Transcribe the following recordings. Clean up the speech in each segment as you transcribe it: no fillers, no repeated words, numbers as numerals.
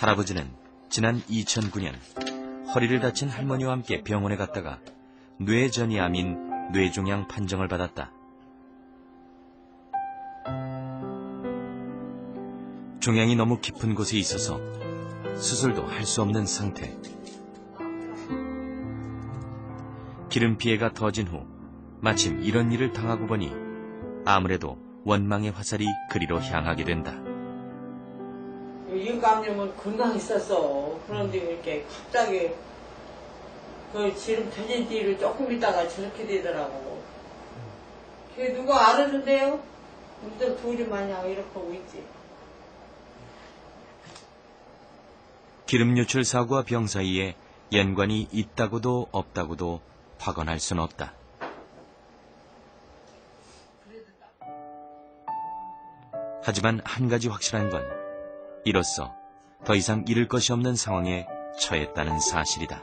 할아버지는 지난 2009년 허리를 다친 할머니와 함께 병원에 갔다가 뇌전이암인 뇌종양 판정을 받았다. 종양이 너무 깊은 곳에 있어서 수술도 할 수 없는 상태. 기름 피해가 터진 후 마침 이런 일을 당하고 보니 아무래도 원망의 화살이 그리로 향하게 된다. 인감염은 금방 있었어. 그런데 이렇게 갑자기 그 지름 터진 뒤를 조금 있다가 저렇게 되더라고. 걔 누가 알아준대요? 우리들 둘이 마냥 이렇게 하고 있지. 기름 유출 사고와 병 사이에 연관이 있다고도 없다고도 확언할 수는 없다. 하지만 한 가지 확실한 건 이로써 더 이상 잃을 것이 없는 상황에 처했다는 사실이다.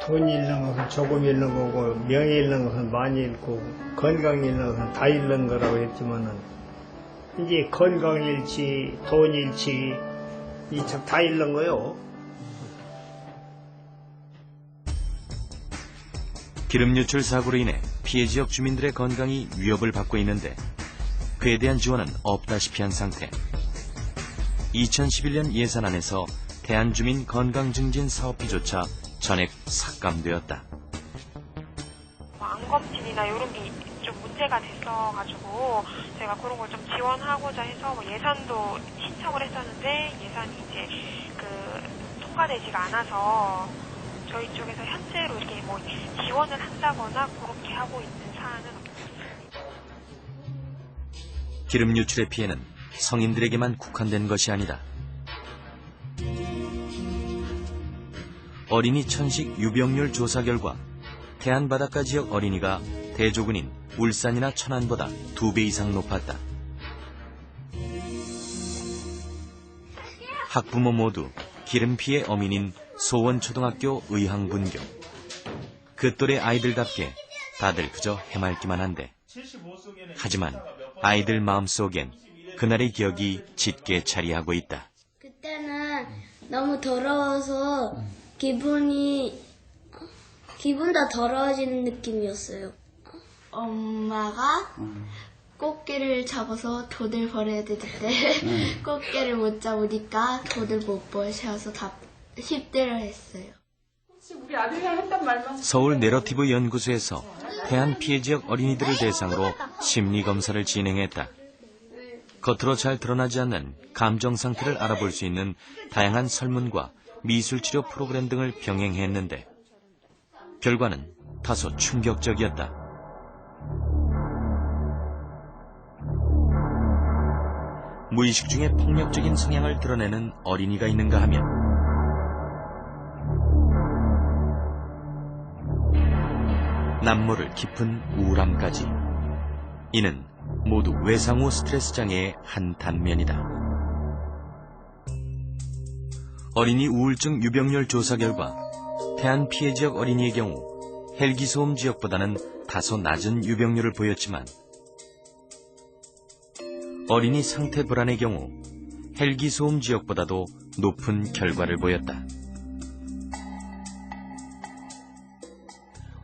돈 잃는 것은 조금 잃는 거고 명예 잃는 것은 많이 잃고 건강 잃는 것은 다 잃는 거라고 했지만은 이제 건강 잃지 돈 잃지 이 참 다 잃는 거요. 기름 유출 사고로 인해 피해 지역 주민들의 건강이 위협을 받고 있는데 그에 대한 지원은 없다시피 한 상태. 2011년 예산안에서 대한주민 건강증진 사업비조차 전액 삭감되었다. 안검진이나 이런 게 좀 문제가 됐어가지고 제가 그런 걸 좀 지원하고자 해서 예산도 신청을 했었는데 예산이 이제 통과되지가 않아서 저희 쪽에서 현재로 이렇게 지원을 한다거나 그렇게 하고 있는 사안은 없습니다. 기름 유출의 피해는 성인들에게만 국한된 것이 아니다. 어린이 천식 유병률 조사 결과 대한바닷가 지역 어린이가 대조군인 울산이나 천안보다 2배 이상 높았다. 학부모 모두 기름 피해 어민인 소원초등학교 의항분교. 그 또래 아이들답게 다들 그저 해맑기만 한데 하지만 아이들 마음속엔 그날의 기억이 짙게 자리하고 있다. 그때는 너무 더러워서 기분도 더러워지는 느낌이었어요. 엄마가 꽃게를 잡아서 돈을 벌어야 되는데 꽃게를 못 잡으니까 돈을 못 벌셔서 다 힘들어 했어요. 우리 아들이랑 했단 말만. 서울 내러티브 연구소에서 태안 피해 지역 어린이들을 대상으로 심리 검사를 진행했다. 겉으로 잘 드러나지 않는 감정 상태를 알아볼 수 있는 다양한 설문과 미술치료 프로그램 등을 병행했는데 결과는 다소 충격적이었다. 무의식 중에 폭력적인 성향을 드러내는 어린이가 있는가 하면 남모를 깊은 우울함까지. 이는 모두 외상 후 스트레스 장애의 한 단면이다. 어린이 우울증 유병률 조사 결과 태안 피해 지역 어린이의 경우 헬기 소음 지역보다는 다소 낮은 유병률을 보였지만 어린이 상태 불안의 경우 헬기 소음 지역보다도 높은 결과를 보였다.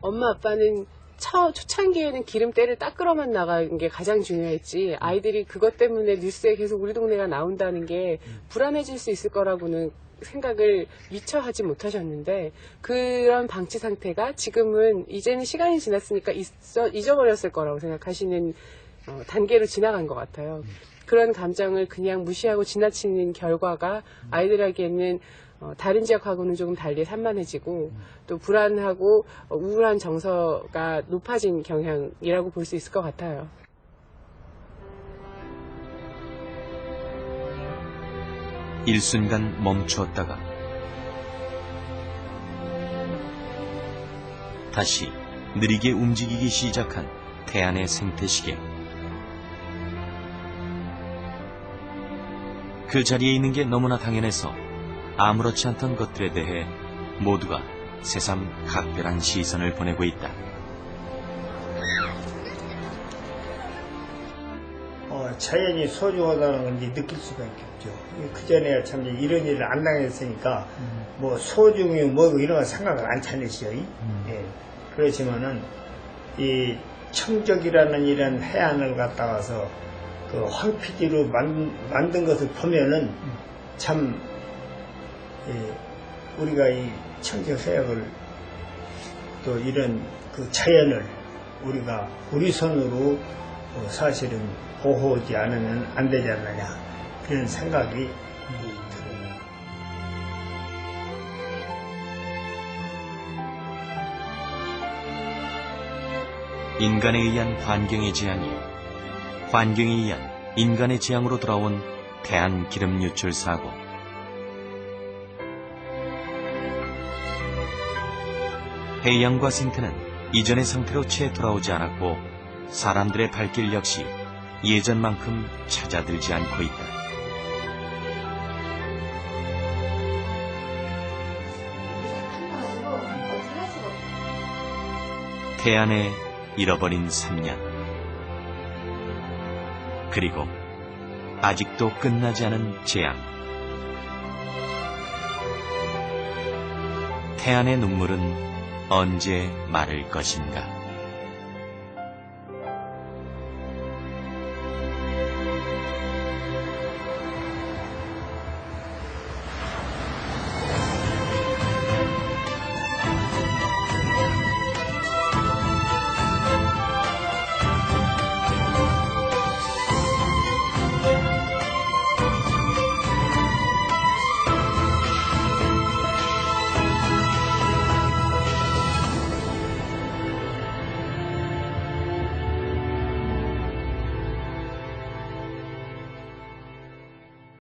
엄마 아빠는 초창기에는 기름때를 닦으러만 나가는 게 가장 중요했지 아이들이 그것 때문에 뉴스에 계속 우리 동네가 나온다는 게 불안해질 수 있을 거라고는 생각을 미처 하지 못하셨는데 그런 방치 상태가 지금은 이제는 시간이 지났으니까 잊어버렸을 거라고 생각하시는 단계로 지나간 것 같아요. 그런 감정을 그냥 무시하고 지나치는 결과가 아이들에게는 다른 지역하고는 조금 달리 산만해지고 또 불안하고 우울한 정서가 높아진 경향이라고 볼 수 있을 것 같아요. 일순간 멈추었다가 다시 느리게 움직이기 시작한 태안의 생태시계. 그 자리에 있는 게 너무나 당연해서 아무렇지 않던 것들에 대해 모두가 새삼 각별한 시선을 보내고 있다. 자연이 소중하다는 걸 이제 느낄 수가 있겠죠. 그 전에 참 이런 일을 안 당했으니까 뭐 소중히 뭐 이런 거 생각을 안 차렸어요. 예. 그렇지만은 이 청적이라는 이런 해안을 갖다가서 그 황피지로 만든 것을 보면은 참 예, 우리가 이 청적 해역을 또 이런 그 자연을 우리가 우리 손으로 사실은 보호하지 않으면 안 되지 않느냐 그런 생각이 들어요. 인간에 의한 환경의 재앙이 환경에 의한 인간의 재앙으로 돌아온 태안 기름 유출 사고. 해양과 생태는 이전의 상태로 채 돌아오지 않았고 사람들의 발길 역시 예전만큼 찾아들지 않고 있다. 태안의 잃어버린 3년. 그리고 아직도 끝나지 않은 재앙. 태안의 눈물은 언제 마를 것인가?